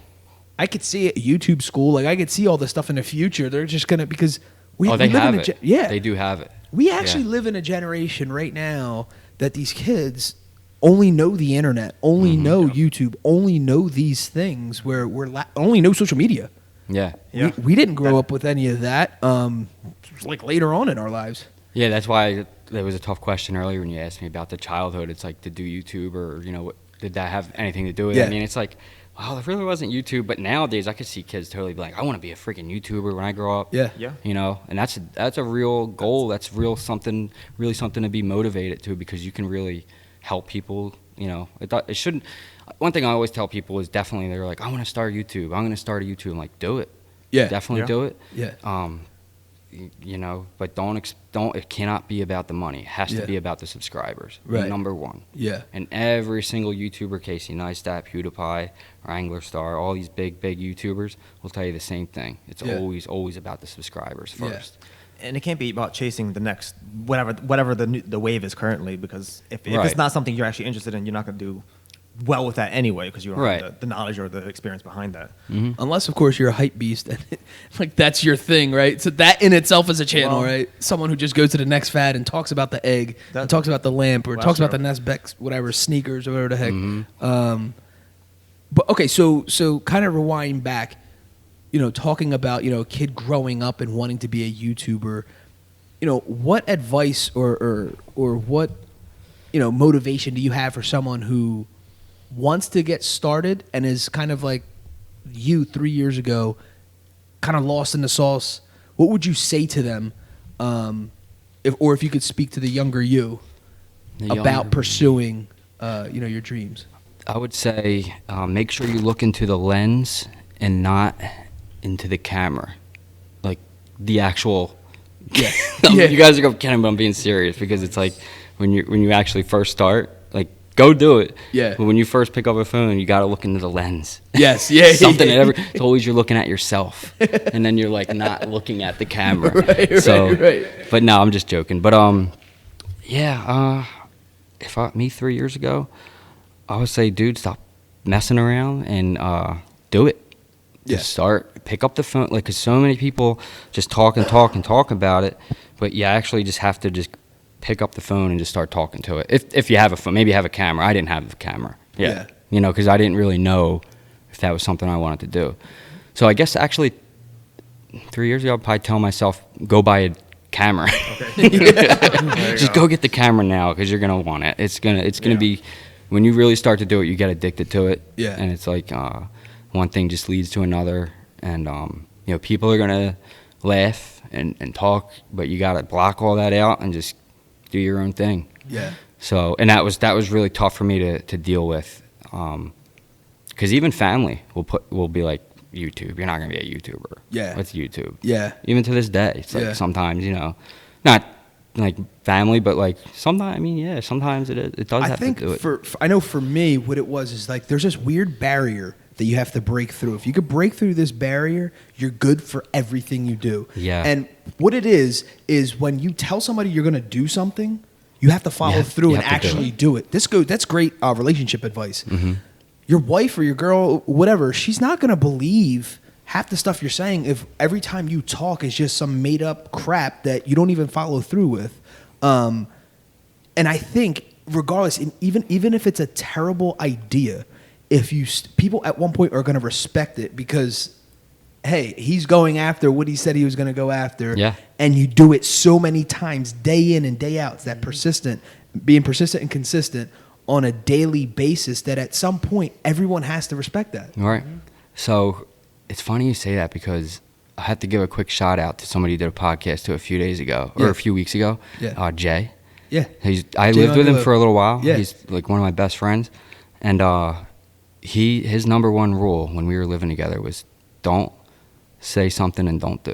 I could see it at YouTube school. Like I could see all this stuff in the future. They're just going to, because we, Oh, they we live have in a, it. yeah. They do have it. We actually Yeah. live in a generation right now that these kids only know the internet, only know YouTube, only know these things where only know social media. Yeah. Yeah. We didn't grow up with any of that. It was like later on in our lives. Yeah, that's why there was a tough question earlier when you asked me about the childhood. It's like, to do YouTube or, what, did that have anything to do with it? Yeah. I mean, it's like, well, it really wasn't YouTube. But nowadays, I could see kids totally be like, I want to be a freaking YouTuber when I grow up. Yeah. Yeah. And that's a real goal. That's really something to be motivated to, because you can really help people. It shouldn't. One thing I always tell people is definitely, they're like, I want to start YouTube. I'm going to start a YouTube. I'm like, do it. Yeah. Definitely Yeah. do it. Yeah. But don't. It cannot be about the money. It has Yeah. to be about the subscribers. Right. Number one. Yeah. And every single YouTuber, Casey Neistat, PewDiePie, Wrangler Star, all these big YouTubers will tell you the same thing. It's Yeah. always about the subscribers Yeah. first. And it can't be about chasing the next whatever the wave is currently, because if Right. it's not something you're actually interested in, you're not going to do well with that anyway, because you don't Right. have the knowledge or the experience behind that. Unless, of course, you're a hype beast, and like that's your thing, right? So that in itself is a channel, Well- right? Someone who just goes to the next fad and talks about the egg, and talks about the lamp, or Well, talks about that's the Nest Beck's whatever sneakers or whatever the heck. But okay, so kind of rewind back, talking about a kid growing up and wanting to be a YouTuber. What advice or what motivation do you have for someone who wants to get started and is kind of like you 3 years ago, kind of lost in the sauce? What would you say to them, if you could speak to the younger you about pursuing, your dreams? I would say make sure you look into the lens and not into the camera, like the actual. Yeah. You guys are going kidding, but I'm being serious, because it's like when you actually first start, like, go do it. Yeah. But when you first pick up a phone, you got to look into the lens. Yes. Yeah. Something it's always you're looking at yourself, and then you're like not looking at the camera. Right. But no, I'm just joking. But me 3 years ago, I would say, dude, stop messing around and do it. Just pick up the phone, like, 'cause so many people just talk about it, but you actually just have to just pick up the phone and just start talking to it. If you have a phone, maybe you have a camera. I didn't have a camera. Yeah. Because I didn't really know if that was something I wanted to do. So I guess actually 3 years ago, I'd probably tell myself, go buy a camera. Just go get the camera now because you're gonna want it. It's gonna be, when you really start to do it, you get addicted to it. Yeah. And it's like one thing just leads to another, and you know, people are gonna laugh and talk, but you gotta block all that out and just do your own thing. Yeah. So, and that was really tough for me to deal with, because even family will be like, YouTube, you're not gonna be a YouTuber. Yeah. What's YouTube? Yeah. Even to this day, it's like Yeah. sometimes, you know, not like family, but like sometimes, I mean, yeah, sometimes it does I have think to do it. for I know for me, what it was is like there's this weird barrier that you have to break through. If you could break through this barrier, you're good for everything you do. Yeah. And what it is when you tell somebody you're going to do something, you have to follow Yeah, through you and have to do actually it. do it. That's great relationship advice. Mm-hmm. Your wife or your girl, whatever, she's not going to believe half the stuff you're saying if every time you talk is just some made up crap that you don't even follow through with. And I think regardless, even if it's a terrible idea, if you people at one point are going to respect it because, hey, he's going after what he said he was going to go after. Yeah. And you do it so many times, day in and day out. It's that being persistent and consistent on a daily basis that at some point everyone has to respect that. All right. So it's funny you say that because I have to give a quick shout out to somebody who did a podcast to a few days ago or Yeah. a few weeks ago. Yeah. Jay. Yeah. I Jay lived with him Mangillo. for a little while. Yeah. He's like one of my best friends, and his number one rule when we were living together was don't say something and don't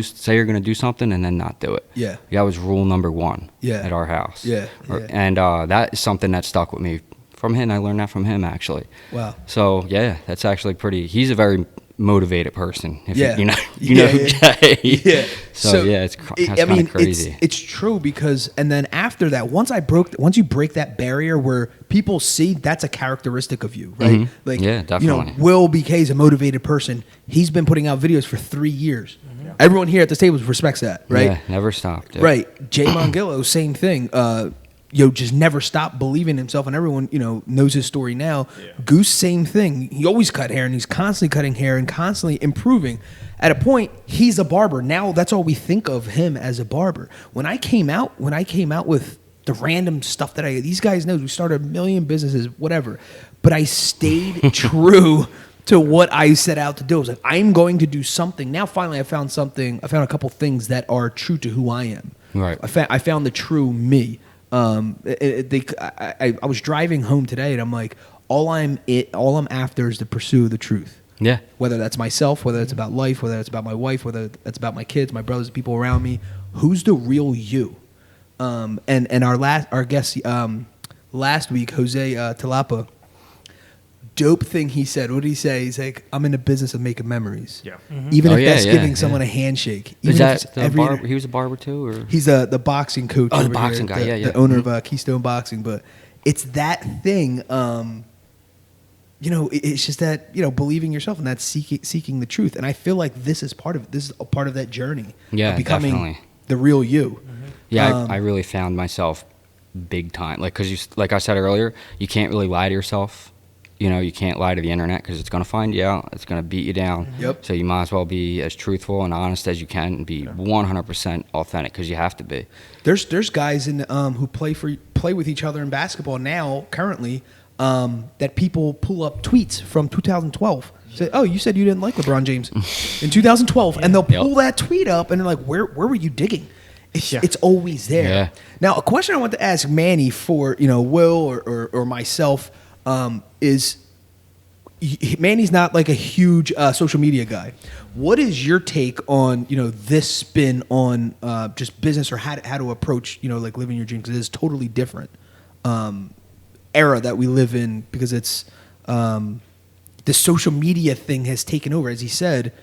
say you're gonna do something and then not do it. Yeah. That was rule number one. Yeah. At our house. Yeah, yeah. And that is something that stuck with me from him. I learned that from him actually. Wow. So yeah, that's actually pretty. He's a very motivated person. If Yeah. you know Yeah, who yeah. Jay. Yeah. So yeah, it's kind of crazy. It's true because, and then after that, once you break that barrier where people see that's a characteristic of you, right? Mhm. Like, Yeah, definitely. Wyll BK is a motivated person. He's been putting out videos for 3 years. Everyone here at this table respects that, right? Yeah, never stopped. Yeah. Right. Jay Mangillo, same thing. Just never stopped believing in himself, and everyone, knows his story now. Yeah. Goose, same thing. He always cut hair, and he's constantly cutting hair and constantly improving. At a point, he's a barber. Now that's all we think of him as a barber. When I came out with the random stuff that these guys know, we started a million businesses, whatever. But I stayed true to what I set out to do. I was like, I'm going to do something. Now, finally, I found a couple things that are true to who I am. Right. I found the true me. I was driving home today, and I'm like, all I'm after is the pursuit of the truth. Yeah. Whether that's myself, whether it's about life, whether it's about my wife, whether that's about my kids, my brothers, the people around me. Who's the real you? And our guest last week, Jose Talapa, dope thing he said. What did he say? He's like, I'm in the business of making memories. Yeah. Even Oh, if yeah, that's yeah, giving someone yeah. a handshake. Is Even if that it's the barber? He was a barber too, or He's the boxing coach. Oh, the over boxing here, guy. Yeah, yeah. The owner of Keystone Boxing. But it's that thing. It's just that believing yourself and that's seeking the truth. And I feel like this is a part of that journey. Yeah, of becoming definitely. the real you. Yeah, I really found myself big time. Because like I said earlier, you can't really lie to yourself. You can't lie to the internet because it's going to find you out. It's going to beat you down. Yep. So you might as well be as truthful and honest as you can and be 100% authentic because you have to be. There's guys who play with each other in basketball now currently that people pull up tweets from 2012. Say, oh, you said you didn't like LeBron James in 2012, and they'll pull that tweet up and they're like, where were you digging? It's always there. Yeah. Now, a question I want to ask Manny for Wyll or myself is Manny's not like a huge social media guy. What is your take on this spin on just business or how to approach like living your dream, because it is totally different era that we live in, because it's the social media thing has taken over. As he said,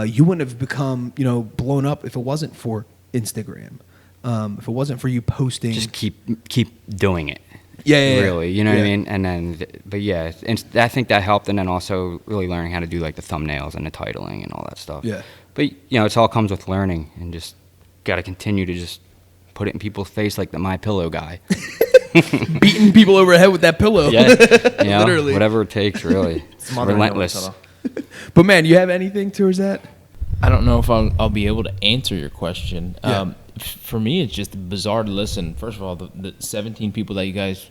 you wouldn't have become blown up if it wasn't for Instagram, if it wasn't for you posting. Just keep doing it. Yeah. Really, you know what I Yeah. mean? And then, but yeah, and I think that helped, and then also really learning how to do like the thumbnails and the titling and all that stuff. Yeah. But it all comes with learning, and just got to continue to just put it in people's face like the My Pillow guy. Beating people over the head with that pillow. Yeah, Literally. Whatever it takes, really. It's Smothering relentless. them with But man, you have anything towards that? I don't know if I'll be able to answer your question. Yeah. For me, it's just bizarre to listen. First of all, the 17 people that you guys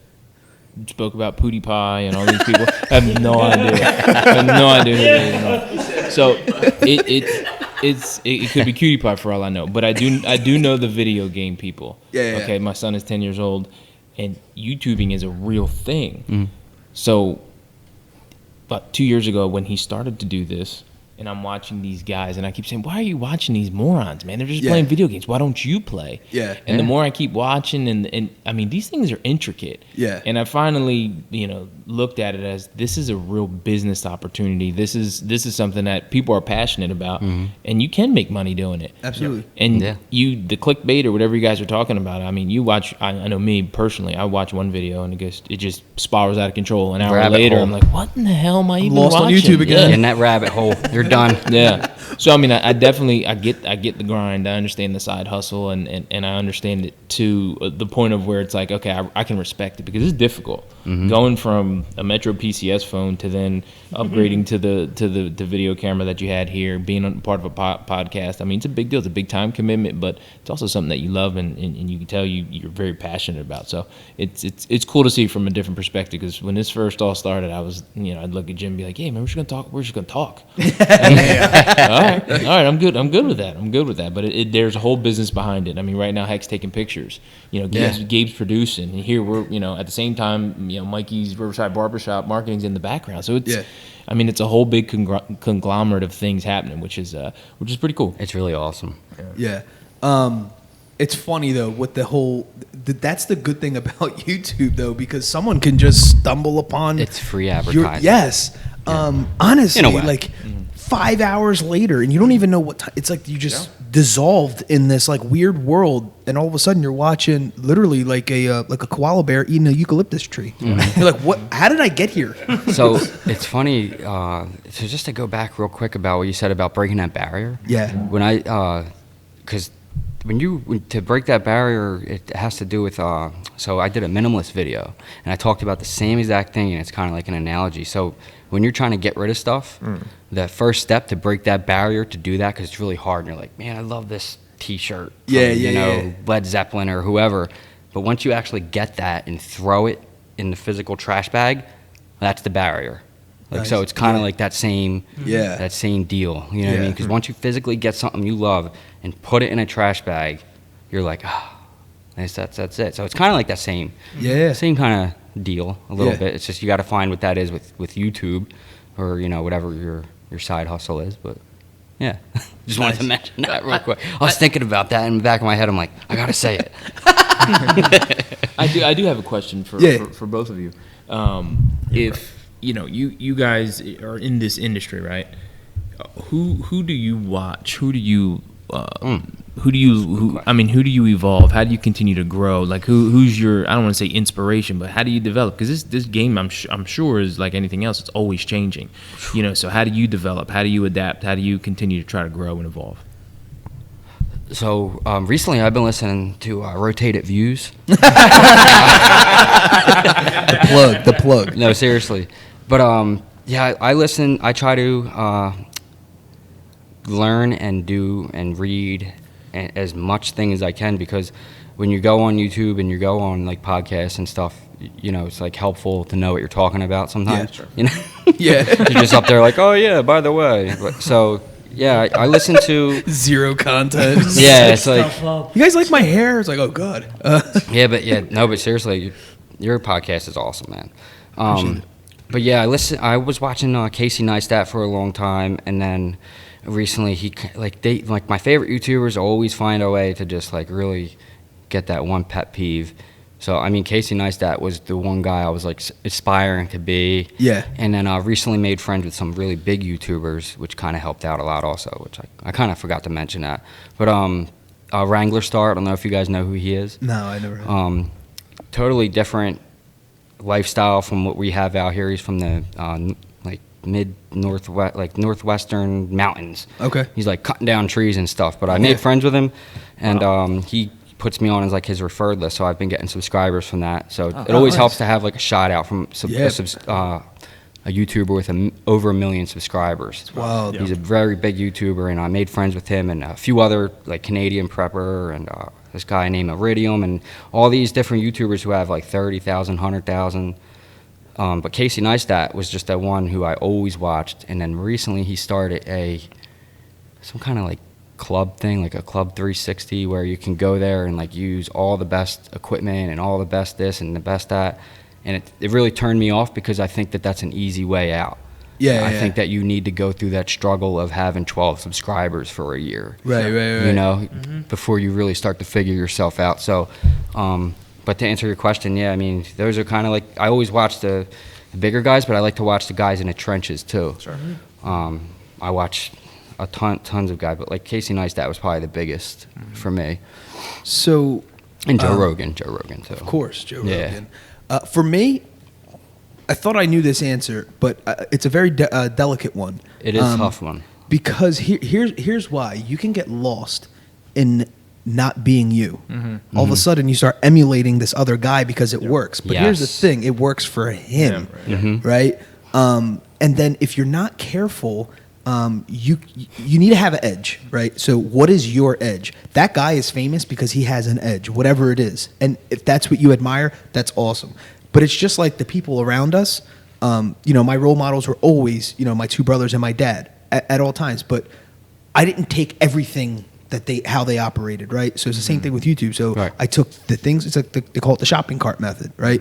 spoke about, PewDiePie and all these people, I have no idea. I have no idea who they are. So it could be Cutie Pie for all I know. But I do know the video game people. Yeah. Okay, my son is 10 years old, and YouTubing is a real thing. Mm. So about 2 years ago, when he started to do this, and I'm watching these guys, and I keep saying, why are you watching these morons, man? They're just playing video games. Why don't you play? Yeah. And the more I keep watching, and I mean, these things are intricate. Yeah. And I finally, looked at it as this is a real business opportunity. This is something that people are passionate about, and you can make money doing it. Absolutely. And Yeah. the clickbait or whatever you guys are talking about, I mean, you watch, I know me personally, I watch one video and it just spirals out of control. An hour Rabbit later, hole. I'm like, what in the hell am I even lost on watching? YouTube again. In that rabbit hole, you're done. Yeah. So I mean, I definitely I get the grind. I understand the side hustle, and I understand it to the point of where it's like, okay, I can respect it because it's difficult going from a Metro PCS phone to then upgrading to the video camera that you had here, being a part of a podcast. I mean, it's a big deal. It's a big time commitment, but it's also something that you love and you can tell you're very passionate about. So it's cool to see from a different perspective because when this first all started, I was I'd look at Jim and be like, hey man, we're just gonna talk. All right, I'm good with that. But there's a whole business behind it. I mean, right now Heck's taking pictures. Gabe's producing, and here we're at the same time, Mikey's Riverside Barbershop marketing's in the background. So it's I mean, it's a whole big conglomerate of things happening, which is pretty cool. It's really awesome. Yeah. It's funny though with the whole. That's the good thing about YouTube though, because someone can just stumble upon. It's free advertising. Yes. Honestly, In a way. like 5 hours later, and you don't even know what time. It's like you just dissolved in this like weird world, and all of a sudden you're watching literally like a koala bear eating a eucalyptus tree. You're like, what? How did I get here? So it's funny. So just to go back real quick about what you said about breaking that barrier. Yeah. When because to break that barrier, it has to do with. So I did a minimalist video, and I talked about the same exact thing, and it's kind of like an analogy. So when you're trying to get rid of stuff, the first step to break that barrier to do that, because it's really hard, and you're like, man, I love this T-shirt. From, Led Zeppelin or whoever. But once you actually get that and throw it in the physical trash bag, that's the barrier. Like, so it's kind of like that same deal. You know what I mean? Because once you physically get something you love and put it in a trash bag, you're like, that's it. So it's kind of like that same kind of deal a little bit. It's just you got to find what that is with YouTube or whatever your side hustle is. But yeah, just wanted to mention that real quick. I was thinking about that in the back of my head. I'm like, I got to say it. I do have a question for both of you. If you guys are in this industry, right? Who do you watch? Who do you evolve? How do you continue to grow? Like who's your, I don't want to say inspiration, but how do you develop? Because this game, I'm sure is like anything else. It's always changing. So how do you develop? How do you adapt? How do you continue to try to grow and evolve? So recently I've been listening to Rotated Views. The plug. No, seriously. But I listen. I try to learn and do and read as much thing as I can, because when you go on YouTube and you go on like podcasts and stuff, it's like helpful to know what you're talking about sometimes. Yeah, sure. You're just up there like, oh yeah, by the way. So yeah, I listen to zero content. Yeah, it's like, you guys like my hair? It's like, oh god. But seriously, your podcast is awesome, man. But yeah, I was watching Casey Neistat for a long time, and then recently my favorite YouTubers always find a way to just like really get that one pet peeve. So I mean, Casey Neistat was the one guy I was like aspiring to be. Yeah. And then I recently made friends with some really big YouTubers, which kind of helped out a lot also, which I kind of forgot to mention that. But Wrangler Star, I don't know if you guys know who he is. No, I never heard. Totally different lifestyle from what we have out here. He's from the northwestern mountains. Okay. He's like cutting down trees and stuff. But I made friends with him, and he puts me on as like his referred list, so I've been getting subscribers from that. So it always helps to have like a shout out from a YouTuber with over 1 million subscribers. Wow. He's a very big YouTuber, and I made friends with him and a few other like Canadian prepper and this guy named Iridium and all these different YouTubers who have like 30,000, 100,000. But Casey Neistat was just that one who I always watched, and then recently he started some kind of like club thing, like a Club 360, where you can go there and like use all the best equipment and all the best this and the best that, and it really turned me off because I think that that's an easy way out. I think that you need to go through that struggle of having 12 subscribers for a year. Right. You know, before you really start to figure yourself out. So, but to answer your question, yeah, I mean, those are kind of like, I always watch the bigger guys, but I like to watch the guys in the trenches too. Sure. I watch tons of guys, but like Casey Neistat was probably the biggest for me. So, and Joe Rogan too. Of course, Joe Rogan. For me, I thought I knew this answer, but it's a very delicate one. It is a tough one. Because here's why. You can get lost in not being you. All of a sudden, you start emulating this other guy because it works. But here's the thing. It works for him, right? And then if you're not careful, you need to have an edge, right? So what is your edge? That guy is famous because he has an edge, whatever it is. And if that's what you admire, that's awesome. But it's just like the people around us. My role models were always, my two brothers and my dad at all times. But I didn't take everything how they operated, right? So it's the same thing with YouTube. So I took the things. It's like they call it the shopping cart method, right?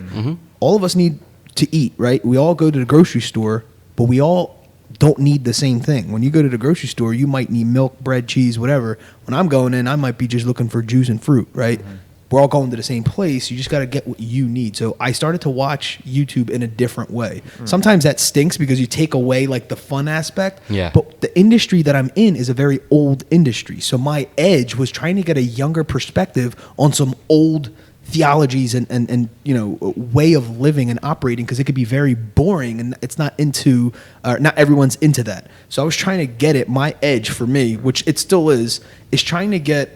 All of us need to eat, right? We all go to the grocery store, but we all don't need the same thing. When you go to the grocery store, you might need milk, bread, cheese, whatever. When I'm going in, I might be just looking for juice and fruit, right? We're all going to the same place. You just got to get what you need. So I started to watch YouTube in a different way. Sometimes that stinks because you take away like the fun aspect. Yeah. But the industry that I'm in is a very old industry. So my edge was trying to get a younger perspective on some old theologies and way of living and operating, because it could be very boring and it's not everyone's into that. So I was trying to get it. My edge for me, which it still is trying to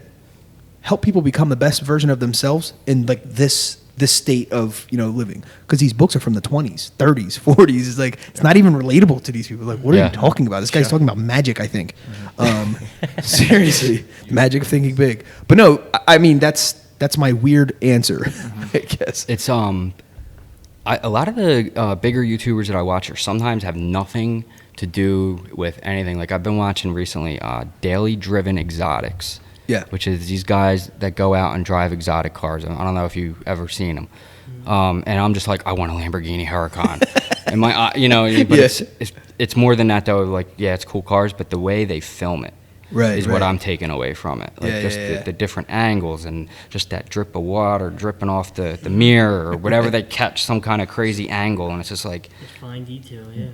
help people become the best version of themselves in like this state of living, because these books are from the 20s, 30s, 40s. It's like it's not even relatable to these people. Like, what are you talking about? This guy's talking about magic, I think. Seriously, magic of thinking big. But no, I mean that's my weird answer. I guess it's a lot of the bigger YouTubers that I watch are sometimes have nothing to do with anything. Like I've been watching recently, Daily Driven Exotics. Yeah. Which is these guys that go out and drive exotic cars. I don't know if you've ever seen them. And I'm just like, I want a Lamborghini Huracan. And but it's more than that though. Like, yeah, it's cool cars, but the way they film it is what I'm taking away from it. Like the different angles and just that drip of water dripping off the mirror or whatever they catch some kind of crazy angle. And it's just like, It's fine detail, yeah.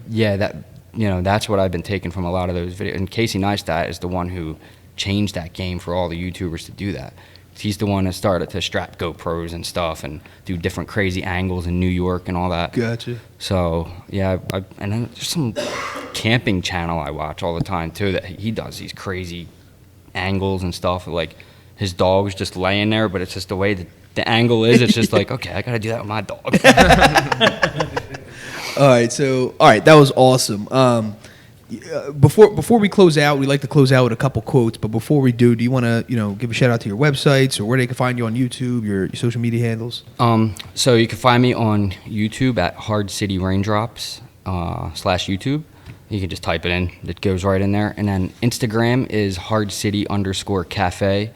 Yeah, that's what I've been taking from a lot of those videos. And Casey Neistat is the one who changed that game for all the YouTubers to do that. He's the one that started to strap GoPros and stuff and do different crazy angles in New York and all that. Gotcha. So yeah, and then there's some camping channel I watch all the time too that he does these crazy angles and stuff. Like his dog's just laying there, but it's just the way that the angle is. It's just like, okay, I gotta do that with my dog. All right, that was awesome. Before we close out, we like to close out with a couple quotes. But before we do you want to give a shout out to your websites or where they can find you on YouTube, your social media handles? So you can find me on YouTube at HardCity RainDrops /YouTube. You can just type it in; it goes right in there. And then Instagram is HardCity_Cafe.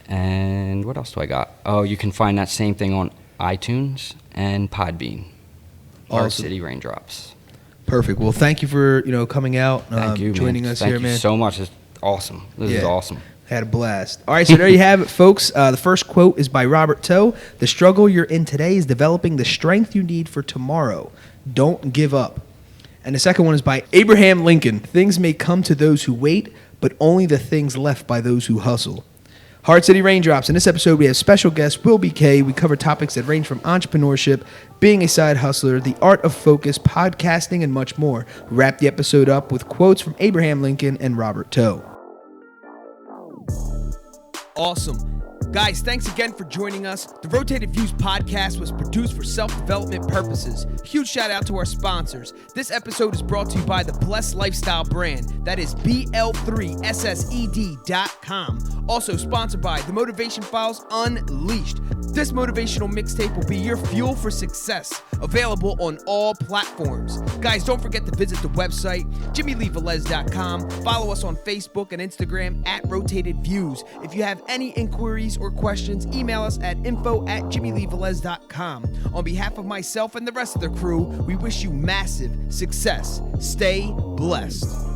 And what else do I got? Oh, you can find that same thing on iTunes and Podbean. Awesome. HardCity RainDrops. Perfect. Well, thank you for joining Thank you, joining man. us Thank here, you man. so much. It's awesome. This is awesome. Had a blast. All right, so there you have it, folks. The first quote is by Robert Tew. The struggle you're in today is developing the strength you need for tomorrow. Don't give up. And the second one is by Abraham Lincoln. Things may come to those who wait, but only the things left by those who hustle. HardCity RainDrops. In this episode, we have special guest Wyll BK. We cover topics that range from entrepreneurship, being a side hustler, the art of focus, podcasting, and much more. We wrap the episode up with quotes from Abraham Lincoln and Robert Tew. Awesome. Guys, thanks again for joining us. The Rotated Views podcast was produced for self-development purposes. Huge shout out to our sponsors. This episode is brought to you by the Blessed Lifestyle brand. That is BL3SSED.com. Also sponsored by The Motivation Files Unleashed. This motivational mixtape will be your fuel for success. Available on all platforms. Guys, don't forget to visit the website, JimmyLeeVelez.com. Follow us on Facebook and Instagram at Rotated Views. If you have any inquiries or questions, email us at info@JimmyLeeVelez.com. On behalf of myself and the rest of the crew, we wish you massive success. Stay blessed.